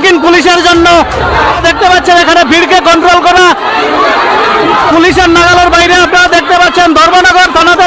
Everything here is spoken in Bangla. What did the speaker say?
সম্মুখীন পুলিশের জন্য। দেখতে পাচ্ছেন এখানে ভিড়কে কন্ট্রোল করা পুলিশের নাগালের বাইরে। আপনারা দেখতে পাচ্ছেন ধর্মনগর থানাতে